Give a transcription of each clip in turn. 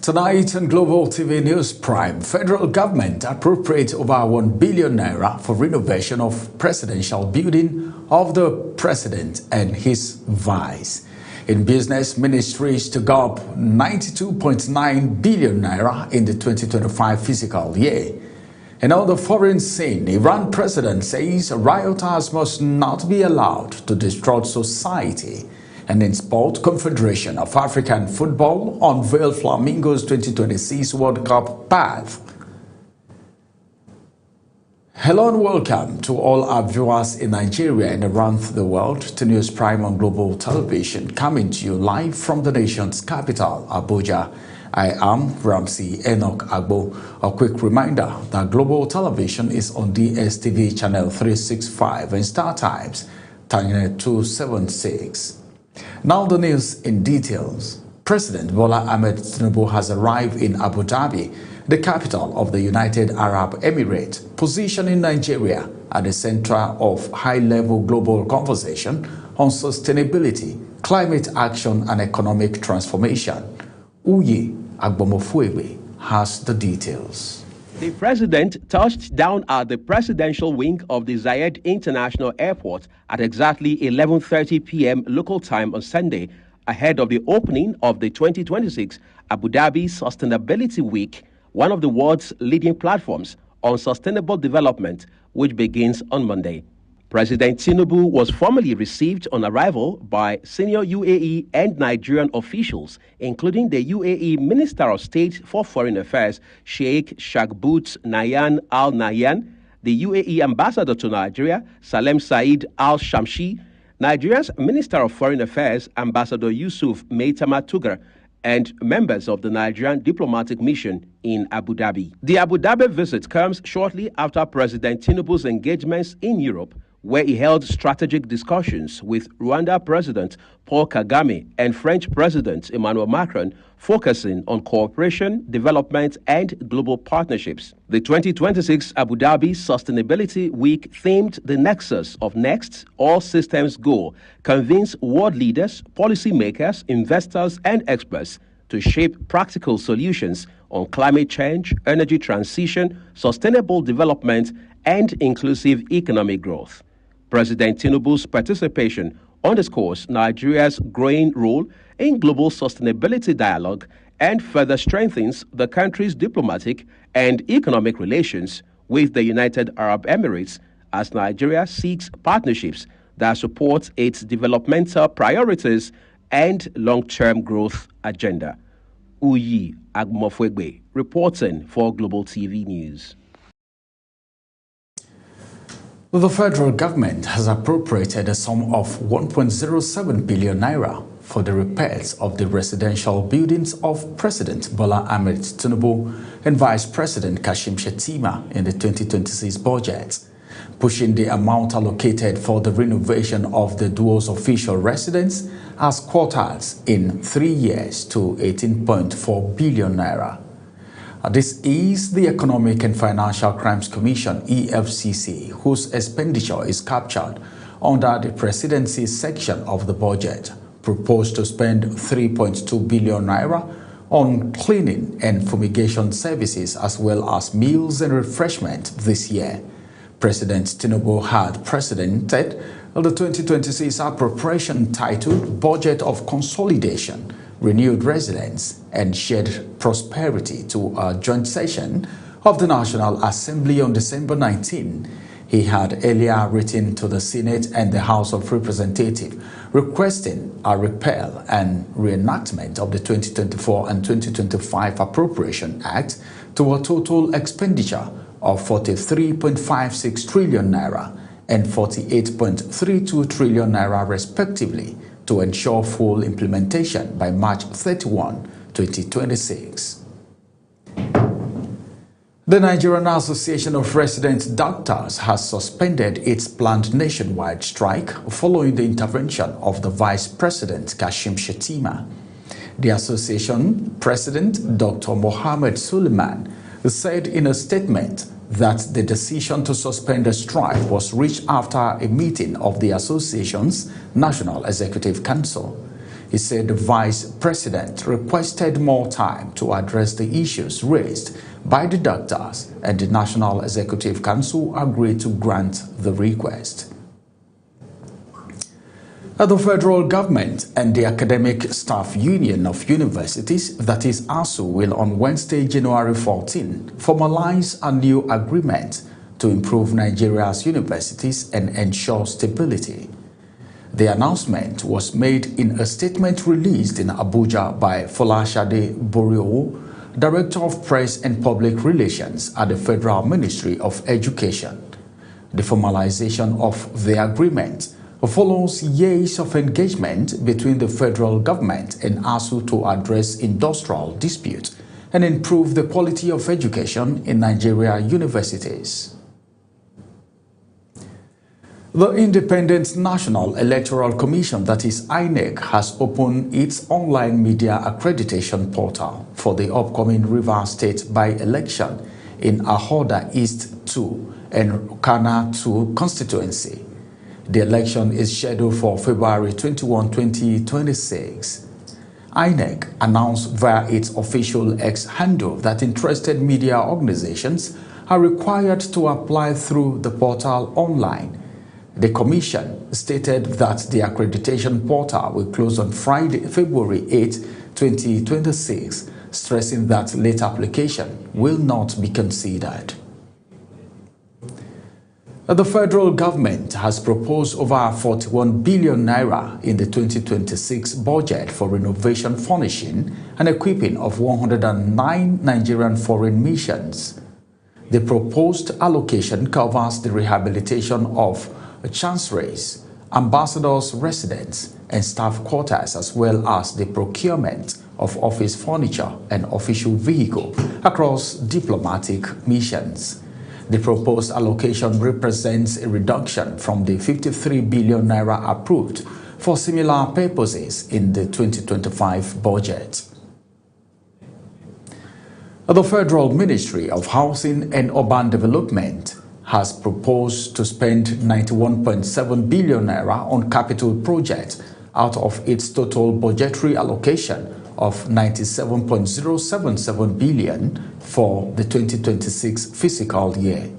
Tonight on Global TV News Prime, federal government appropriates over 1 billion naira for renovation of presidential building of the president and his vice. In business, ministries to gob 92.9 billion naira in the 2025 fiscal year. And on the foreign scene, Iran president says rioters must not be allowed to distort society. And in Sport, Confederation of African Football unveiled Flamingos 2026 World Cup path. Hello and welcome to all our viewers in Nigeria and around the world to News Prime on Global Television, coming to you live from the nation's capital, Abuja. I am Ramsey Enoch Agbo. A quick reminder that Global Television is on DSTV channel 365 and Star Times channel 276. Now the news in details. President Bola Ahmed Tinubu has arrived in Abu Dhabi, the capital of the United Arab Emirates, positioning Nigeria at the center of high-level global conversation on sustainability, climate action and economic transformation. Uyi Agbomofuebe has the details. The president touched down at the presidential wing of the Zayed International Airport at exactly 11:30 p.m. local time on Sunday, ahead of the opening of the 2026 Abu Dhabi Sustainability Week, one of the world's leading platforms on sustainable development, which begins on Monday. President Tinubu was formally received on arrival by senior UAE and Nigerian officials, including the UAE Minister of State for Foreign Affairs, Sheikh Shagbut Nayan Al Nahyan, the UAE Ambassador to Nigeria, Salem Said Al Shamshi, Nigeria's Minister of Foreign Affairs, Ambassador Yusuf Maitama Tugar, and members of the Nigerian diplomatic mission in Abu Dhabi. The Abu Dhabi visit comes shortly after President Tinubu's engagements in Europe, where he held strategic discussions with Rwanda President Paul Kagame and French President Emmanuel Macron, focusing on cooperation, development, and global partnerships. The 2026 Abu Dhabi Sustainability Week, themed The Nexus of Next, All Systems Go, convenes world leaders, policymakers, investors, and experts to shape practical solutions on climate change, energy transition, sustainable development, and inclusive economic growth. President Tinubu's participation underscores Nigeria's growing role in global sustainability dialogue and further strengthens the country's diplomatic and economic relations with the United Arab Emirates as Nigeria seeks partnerships that support its developmental priorities and long-term growth agenda. Uyi Agbomofuebe, reporting for Global TV News. The federal government has appropriated a sum of 1.07 billion naira for the repairs of the residential buildings of President Bola Ahmed Tinubu and Vice President Kashim Shettima in the 2026 budget, pushing the amount allocated for the renovation of the duo's official residence as quarters in 3 years to 18.4 billion naira. This is the Economic and Financial Crimes Commission, EFCC, whose expenditure is captured under the presidency section of the budget, proposed to spend 3.2 billion naira on cleaning and fumigation services as well as meals and refreshment this year. President Tinubu had presented the 2026 appropriation titled Budget of Consolidation, Renewed Resilience and Shared Prosperity to a joint session of the National Assembly on December 19. He had earlier written to the Senate and the House of Representatives requesting a repeal and reenactment of the 2024 and 2025 Appropriation Act to a total expenditure of 43.56 trillion naira and 48.32 trillion naira respectively, to ensure full implementation by March 31, 2026. The Nigerian Association of Resident Doctors has suspended its planned nationwide strike following the intervention of the Vice President Kashim Shettima. The association president, Dr. Mohammed Suleiman, said in a statement that the decision to suspend the strike was reached after a meeting of the association's National Executive Council. He said the vice president requested more time to address the issues raised by the doctors, and the National Executive Council agreed to grant the request. The federal government and the Academic Staff Union of Universities, that is ASU, will on Wednesday, January 14, formalize a new agreement to improve Nigeria's universities and ensure stability. The announcement was made in a statement released in Abuja by Folashade Boriowo, Director of Press and Public Relations at the Federal Ministry of Education. The formalization of the agreement follows years of engagement between the federal government and ASU to address industrial disputes and improve the quality of education in Nigeria universities. The Independent National Electoral Commission, that is INEC, has opened its online media accreditation portal for the upcoming Rivers State by-election in Ahoda East 2 and Kana 2 constituency. The election is scheduled for February 21, 2026. INEC announced via its official X handle that interested media organizations are required to apply through the portal online. The Commission stated that the accreditation portal will close on Friday, February 8, 2026, stressing that late application will not be considered. The federal government has proposed over 41 billion naira in the 2026 budget for renovation, furnishing, and equipping of 109 Nigerian foreign missions. The proposed allocation covers the rehabilitation of chancelleries, ambassadors' residence, and staff quarters, as well as the procurement of office furniture and official vehicle across diplomatic missions. The proposed allocation represents a reduction from the 53 billion naira approved for similar purposes in the 2025 budget. The Federal Ministry of Housing and Urban Development has proposed to spend 91.7 billion naira on capital projects out of its total budgetary allocation of 97.077 billion for the 2026 fiscal year.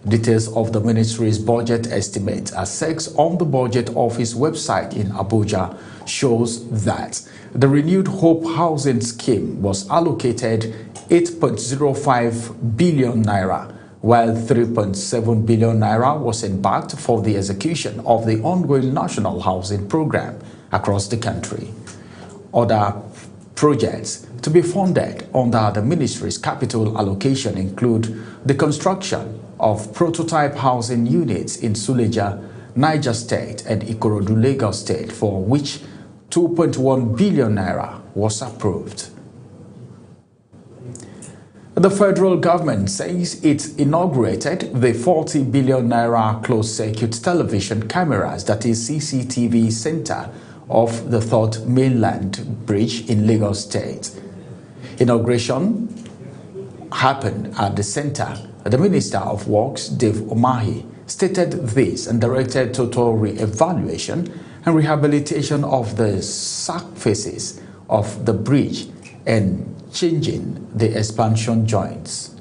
Details of the ministry's budget estimate as set on the Budget Office website in Abuja shows that the Renewed Hope Housing Scheme was allocated 8.05 billion naira, while 3.7 billion naira was embarked for the execution of the ongoing national housing program across the country. Other projects to be funded under the ministry's capital allocation include the construction of prototype housing units in Suleja, Niger State, and Ikorodu, Lagos State, for which 2.1 billion naira was approved. The federal government says it inaugurated the 40 billion naira closed-circuit television cameras, that is CCTV center, of the Third Mainland Bridge in Lagos State. Inauguration happened at the center. The Minister of Works, Dave Umahi, stated this and directed total re-evaluation and rehabilitation of the surfaces of the bridge and changing the expansion joints.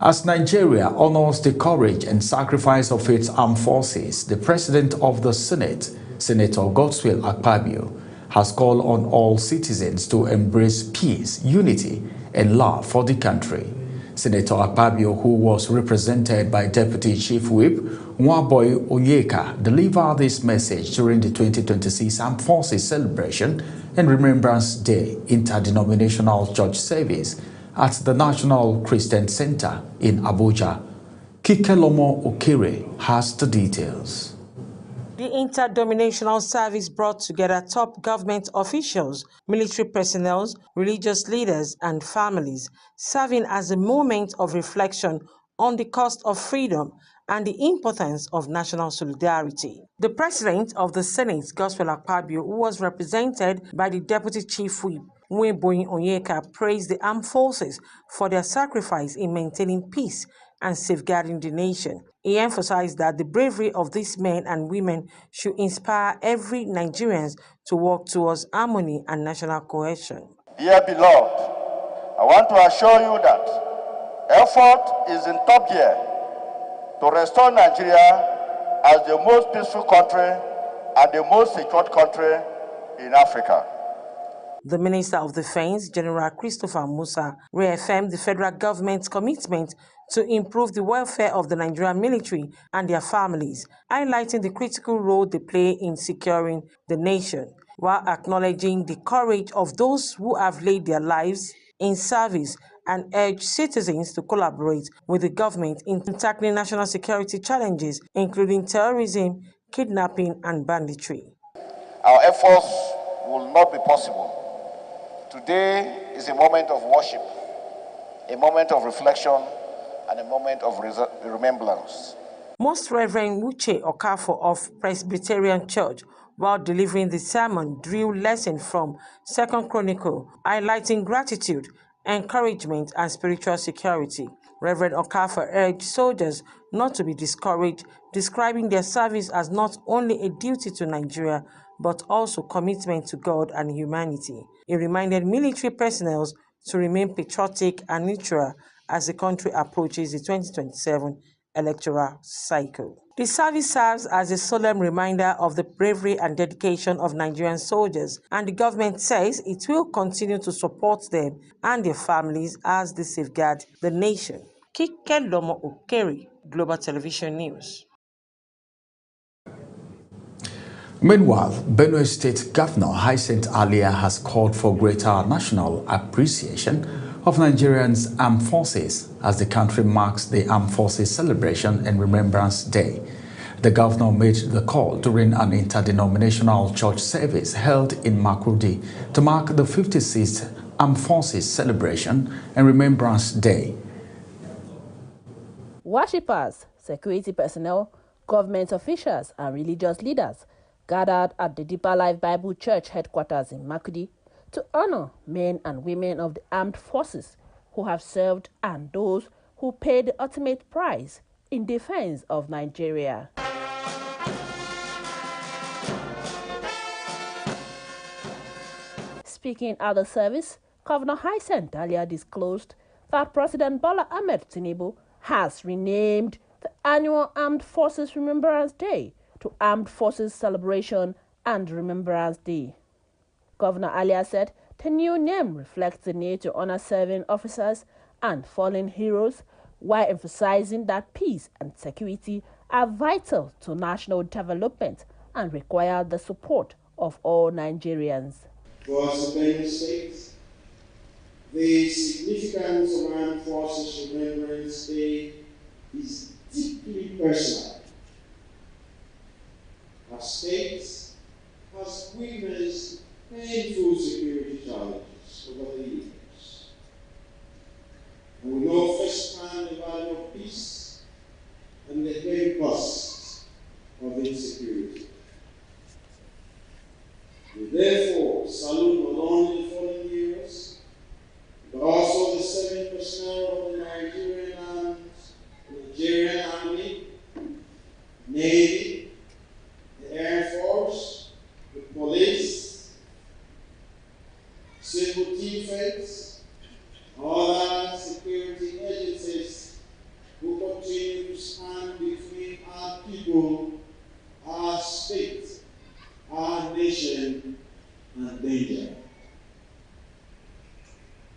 As Nigeria honors the courage and sacrifice of its armed forces, the President of the Senate, Senator Godswill Akpabio, has called on all citizens to embrace peace, unity, and love for the country. Senator Akpabio, who was represented by Deputy Chief Whip Nwaboy Onyeka, delivered this message during the 2026 Armed Forces Celebration and Remembrance Day interdenominational church service at the National Christian Center in Abuja. Kikelomo Okere has the details. The interdenominational service brought together top government officials, military personnel, religious leaders, and families, serving as a moment of reflection on the cost of freedom and the importance of national solidarity. The President of the Senate, Godswill Akpabio, who was represented by the Deputy Chief Whip, Nwaboy Onyeka, praised the armed forces for their sacrifice in maintaining peace and safeguarding the nation. He emphasized that the bravery of these men and women should inspire every Nigerian to work towards harmony and national cohesion. Dear beloved, I want to assure you that effort is in top gear to restore Nigeria as the most peaceful country and the most secure country in Africa. The Minister of Defense, General Christopher Musa, reaffirmed the federal government's commitment to improve the welfare of the Nigerian military and their families, highlighting the critical role they play in securing the nation, while acknowledging the courage of those who have laid their lives in service and urged citizens to collaborate with the government in tackling national security challenges, including terrorism, kidnapping, and banditry. Our efforts will not be possible. Today is a moment of worship, a moment of reflection, and a moment of remembrance. Most Reverend Uche Okafor of Presbyterian Church, while delivering the sermon, drew lessons from 2 Chronicle, highlighting gratitude, encouragement, and spiritual security. Reverend Okafor urged soldiers not to be discouraged, describing their service as not only a duty to Nigeria, but also commitment to God and humanity. He reminded military personnel to remain patriotic and neutral as the country approaches the 2027 electoral cycle. The service serves as a solemn reminder of the bravery and dedication of Nigerian soldiers, and the government says it will continue to support them and their families as they safeguard the nation. Kike Lomo Okeri, Global Television News. Meanwhile, Benue State Governor Hyacinth Alia has called for greater national appreciation of Nigerians' armed forces as the country marks the Armed Forces Celebration and Remembrance Day. The governor made the call during an interdenominational church service held in Makurdi to mark the 56th Armed Forces Celebration and Remembrance Day. Worshippers, security personnel, government officials, and religious leaders gathered at the Deeper Life Bible Church headquarters in Makurdi to honor men and women of the armed forces who have served and those who paid the ultimate price in defense of Nigeria. Speaking at the service, Governor Hyacinth Alia disclosed that President Bola Ahmed Tinubu has renamed the annual Armed Forces Remembrance Day to Armed Forces Celebration and Remembrance Day. Governor Alia said the new name reflects the need to honor serving officers and fallen heroes, while emphasizing that peace and security are vital to national development and require the support of all Nigerians. For us in Benue State, the significance of Armed Forces Remembrance Day is deeply personal. Our state has witnessed painful security challenges over the years, and we know firsthand the value of peace and the heavy costs of insecurity. We therefore salute not only the fallen heroes, but also the serving personnel of the Nigerian Army, Navy, the Air Force, the police, civil defense, other security agencies who continue to stand between our people, our state, our nation, and danger.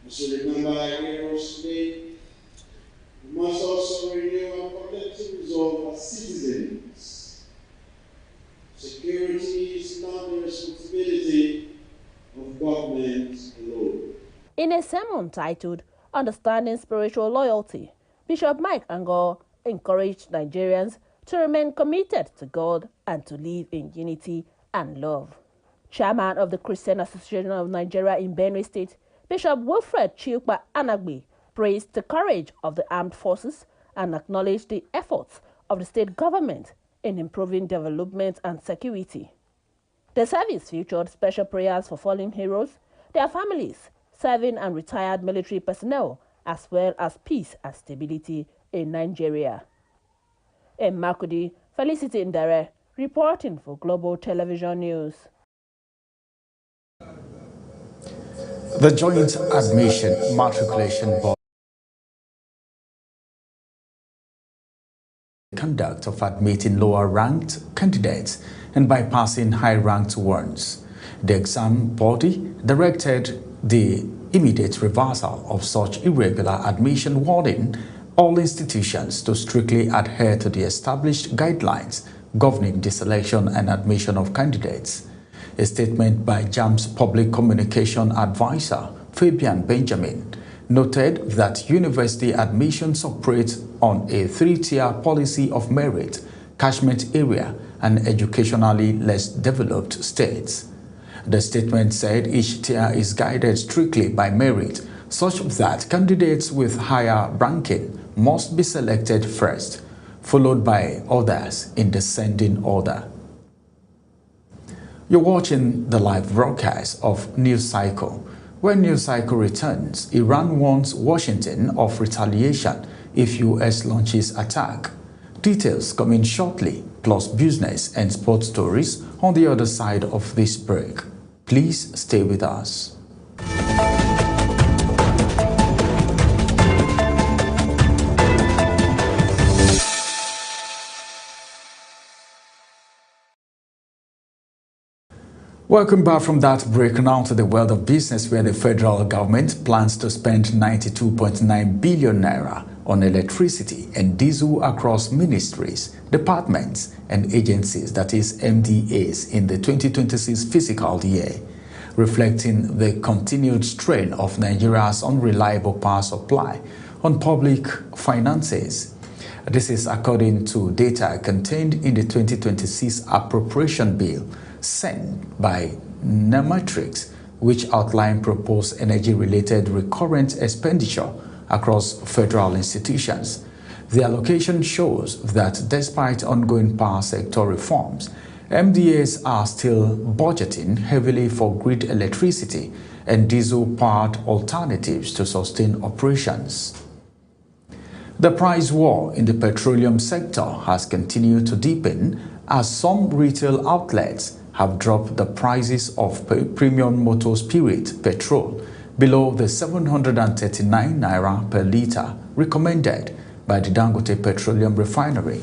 As we remember our heroes today, we must also renew our collective resolve as citizens. Security is not the responsibility of government alone. In a sermon titled Understanding Spiritual Loyalty, Bishop Mike Angor encouraged Nigerians to remain committed to God and to live in unity and love. Chairman of the Christian Association of Nigeria in Benue State, Bishop Wilfred Chiukpa Anagbe praised the courage of the armed forces and acknowledged the efforts of the state government in improving development and security. The service featured special prayers for fallen heroes, their families, serving and retired military personnel, as well as peace and stability in Nigeria. In Makurdi, Felicity Ndere, reporting for Global Television News. The Joint Admission Matriculation Board conduct of admitting lower-ranked candidates and bypassing high-ranked ones. The exam body directed the immediate reversal of such irregular admission, warning all institutions to strictly adhere to the established guidelines governing the selection and admission of candidates. A statement by JAMB's Public Communication Advisor, Fabian Benjamin, noted that university admissions operate on a three-tier policy of merit, catchment area, and educationally less developed states. The statement said each tier is guided strictly by merit, such that candidates with higher ranking must be selected first, followed by others in descending order. You're watching the live broadcast of News Cycle. When News Cycle returns, Iran warns Washington of retaliation if U.S. launches attack. Details coming shortly, plus business and sports stories on the other side of this break. Please stay with us. Welcome back from that break. Now to the world of business, where the federal government plans to spend 92.9 billion naira on electricity and diesel across ministries, departments, and agencies, that is MDAs, in the 2026 fiscal year, reflecting the continued strain of Nigeria's unreliable power supply on public finances. This is according to data contained in the 2026 appropriation bill sent by NAMATRIX, which outlined proposed energy-related recurrent expenditure across federal institutions. The allocation shows that despite ongoing power sector reforms, MDAs are still budgeting heavily for grid electricity and diesel-powered alternatives to sustain operations. The price war in the petroleum sector has continued to deepen as some retail outlets have dropped the prices of premium motor spirit petrol below the 739 naira per litre recommended by the Dangote Petroleum Refinery.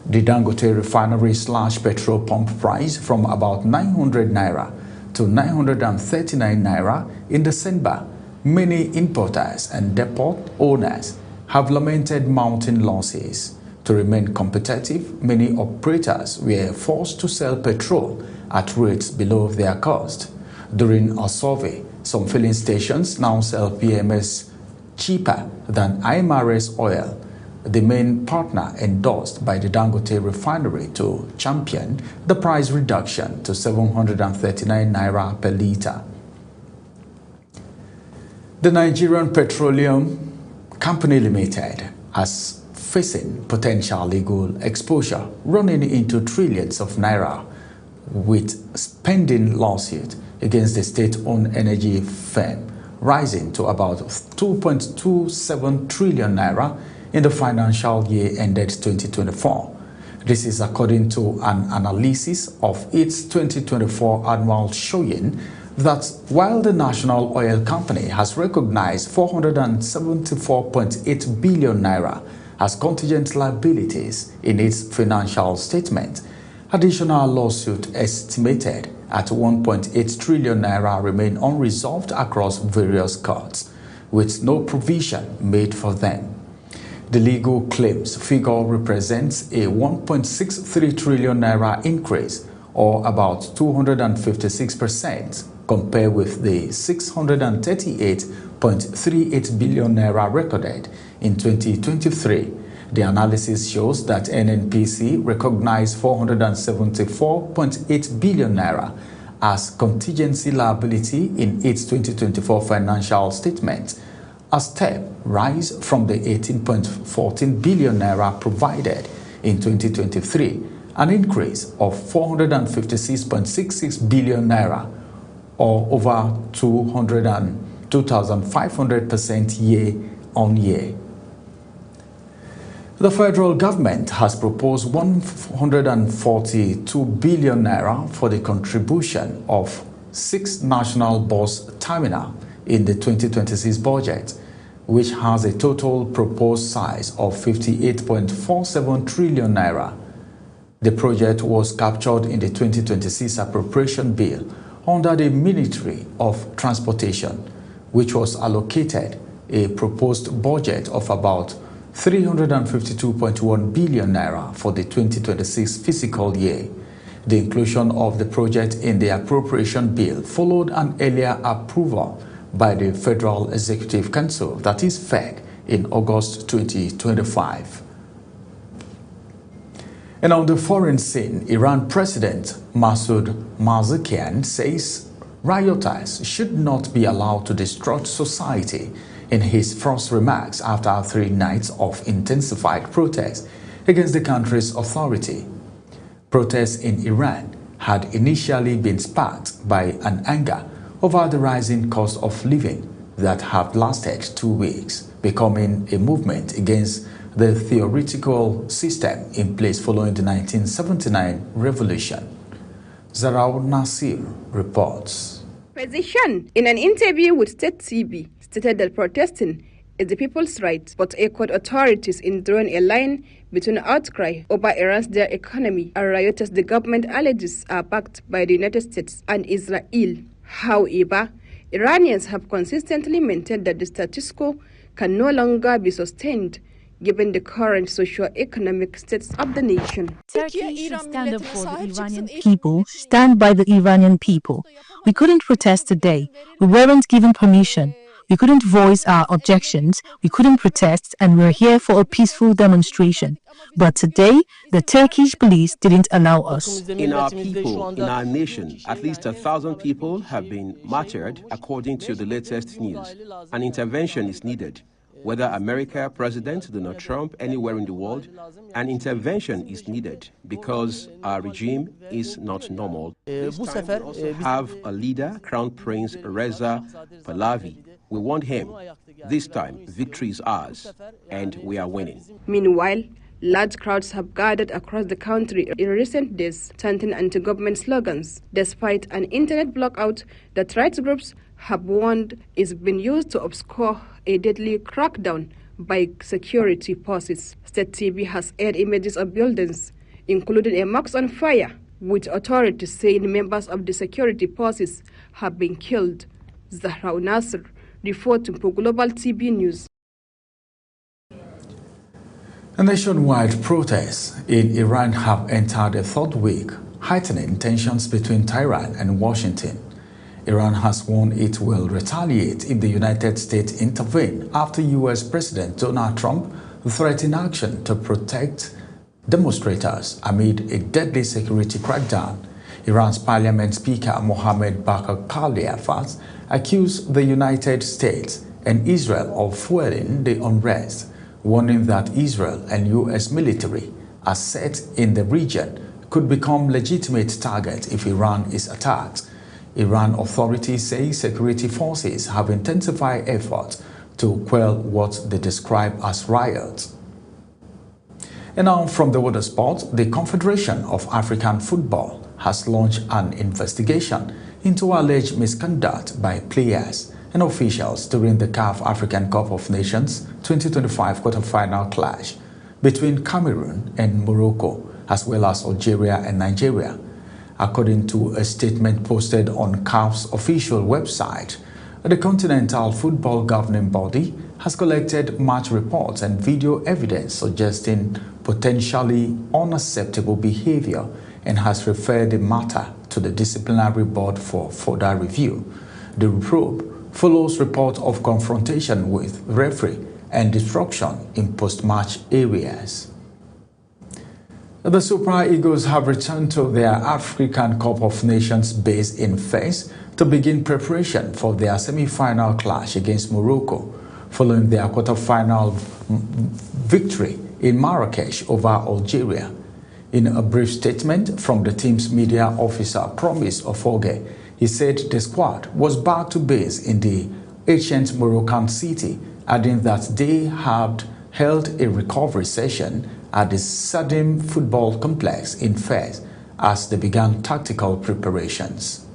The Dangote Refinery slashed petrol pump price from about 900 naira to 939 naira in December. Many importers and depot owners have lamented mounting losses. To remain competitive, many operators were forced to sell petrol at rates below their cost. During a survey, some filling stations now sell PMS cheaper than IMRS oil, the main partner endorsed by the Dangote Refinery to champion the price reduction to 739 naira per litre. The Nigerian Petroleum Company Limited has facing potential legal exposure running into trillions of naira, with pending lawsuit against the state-owned energy firm rising to about 2.27 trillion naira in the financial year ended 2024. This is according to an analysis of its 2024 annual showing that while the National Oil Company has recognized 474.8 billion naira as contingent liabilities in its financial statement, additional lawsuits estimated at 1.8 trillion naira remain unresolved across various courts, with no provision made for them. The legal claims figure represents a 1.63 trillion naira increase, or about 256%, compared with the 638.38 billion naira recorded in 2023. The analysis shows that NNPC recognized 474.8 billion naira as contingency liability in its 2024 financial statement, a step rise from the 18.14 billion naira provided in 2023, an increase of 456.66 billion naira, or over 2,500% year on year. The federal government has proposed 142 billion naira for the contribution of 6 national bus terminals in the 2026 budget, which has a total proposed size of 58.47 trillion naira. The project was captured in the 2026 appropriation bill under the Ministry of Transportation, which was allocated a proposed budget of about 352.1 billion naira for the 2026 fiscal year. The inclusion of the project in the appropriation bill followed an earlier approval by the Federal Executive Council, that is FEC, in August 2025. And on the foreign scene, Iran President Masoud Pezeshkian says rioters should not be allowed to distort society in his first remarks after 3 nights of intensified protests against the country's authority. Protests in Iran had initially been sparked by an anger over the rising cost of living that have lasted 2 weeks, becoming a movement against the theoretical system in place following the 1979 revolution. Zarau Nasir reports. Pezeshkian, in an interview with State TV, stated that protesting is the people's right, but echoed authorities in drawing a line between outcry over Iran's dire economy and rioters the government alleges are backed by the United States and Israel. However, Iranians have consistently maintained that the status quo can no longer be sustained given the current socio-economic status of the nation. Turkey should stand up for the Iranian people, stand by the Iranian people. We couldn't protest today. We weren't given permission. We couldn't voice our objections. We couldn't protest, and we're here for a peaceful demonstration. But today, the Turkish police didn't allow us. In our people, in our nation, at least 1,000 people have been martyred according to the latest news. An intervention is needed. Whether America, President Donald Trump, anywhere in the world, an intervention is needed because our regime is not normal. This time we also have a leader, Crown Prince Reza Pahlavi. We want him. This time, victory is ours, and we are winning. Meanwhile, large crowds have gathered across the country in recent days, chanting anti-government slogans, despite an internet blackout that rights groups have warned is being used to obscure a deadly crackdown by security forces. State TV has aired images of buildings, including a mosque on fire, with authorities saying members of the security forces have been killed. Zahra Nasir, reporting for Global TV News. Nationwide protests in Iran have entered a 3rd week, heightening tensions between Tehran and Washington. Iran has warned it will retaliate if the United States intervene after U.S. President Donald Trump threatened action to protect demonstrators amid a deadly security crackdown. Iran's parliament speaker Mohammad Bagher Khalifat accused the United States and Israel of fueling the unrest, warning that Israel and U.S. military assets in the region could become legitimate targets if Iran is attacked. Iran authorities say security forces have intensified efforts to quell what they describe as riots. And now from the water sport, the Confederation of African Football has launched an investigation into alleged misconduct by players and officials during the CAF African Cup of Nations 2025 quarter-final clash between Cameroon and Morocco, as well as Algeria and Nigeria. According to a statement posted on CAF's official website, the Continental Football Governing Body has collected match reports and video evidence suggesting potentially unacceptable behavior and has referred the matter to the disciplinary board for further review. The probe follows reports of confrontation with referee and destruction in post-match areas. The Super Eagles have returned to their African Cup of Nations base in Fes to begin preparation for their semi-final clash against Morocco, following their quarter-final victory in Marrakesh over Algeria. In a brief statement from the team's media officer, Promise Ofoge, he said the squad was back to base in the ancient Moroccan city, adding that they had held a recovery session at the Sadim Football Complex in Fez as they began tactical preparations.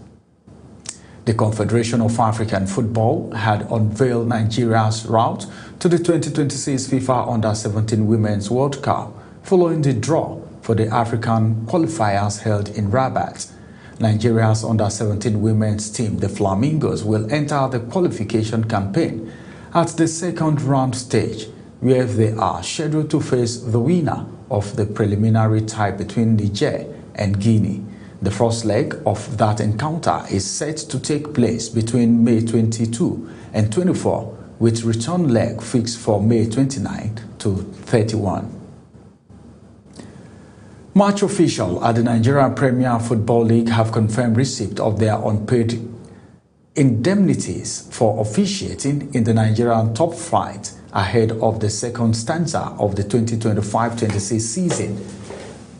The Confederation of African Football had unveiled Nigeria's route to the 2026 FIFA Under-17 Women's World Cup following the draw for the African qualifiers held in Rabat. Nigeria's Under-17 women's team, the Flamingos, will enter the qualification campaign at the second round stage, where they are scheduled to face the winner of the preliminary tie between Niger and Guinea. The first leg of that encounter is set to take place between May 22 and 24, with return leg fixed for May 29 to 31. Match officials at the Nigerian Premier Football League have confirmed receipt of their unpaid indemnities for officiating in the Nigerian top flight ahead of the second stanza of the 2025-26 season.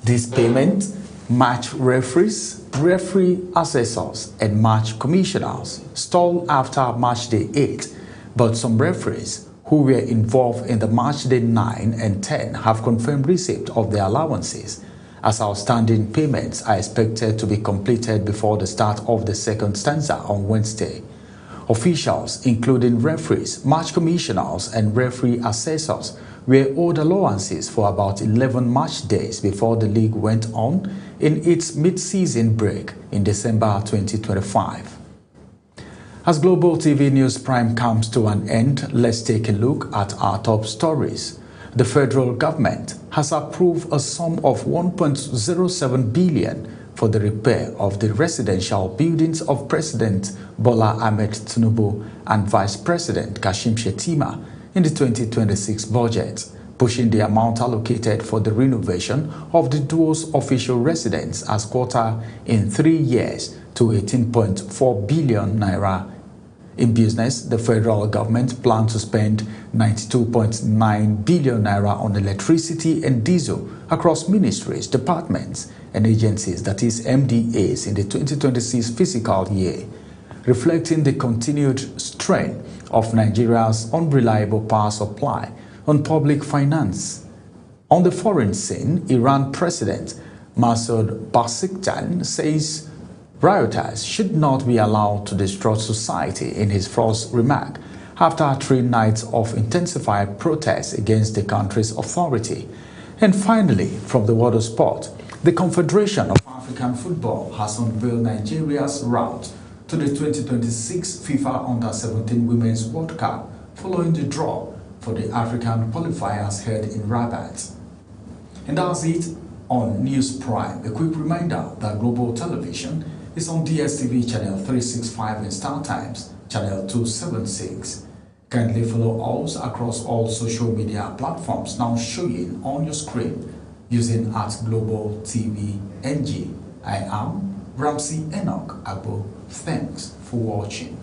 This payment, match referees, referee assessors, and match commissioners stalled after match day 8, but some referees who were involved in the match day 9 and 10 have confirmed receipt of their allowances, as outstanding payments are expected to be completed before the start of the second stanza on Wednesday. Officials, including referees, match commissioners, and referee assessors, were owed allowances for about 11 match days before the league went on in its mid-season break in December 2025. As Global TV News Prime comes to an end, let's take a look at our top stories. The federal government has approved a sum of 1.07 billion for the repair of the residential buildings of President Bola Ahmed Tinubu and Vice President Kashim Shettima in the 2026 budget, pushing the amount allocated for the renovation of the duo's official residence as quota in 3 years to 18.4 billion naira. In business, the federal government plans to spend 92.9 billion naira on electricity and diesel across ministries, departments, and agencies, that is MDAs, in the 2026 fiscal year, reflecting the continued strain of Nigeria's unreliable power supply on public finance. On the foreign scene, Iran President Masoud Pezeshkian says rioters should not be allowed to destroy society in his first remark after 3 nights of intensified protests against the country's authority. And finally, from the world of sport, the Confederation of African Football has unveiled Nigeria's route to the 2026 FIFA Under-17 Women's World Cup following the draw for the African qualifiers held in Rabat. And that's it on News Prime. A quick reminder that Global Television is on DSTV channel 365 and Star Times channel 276. Kindly follow us across all social media platforms now showing on your screen using @Global TV NG. I am Ramsey Enoch Agbo. Thanks for watching.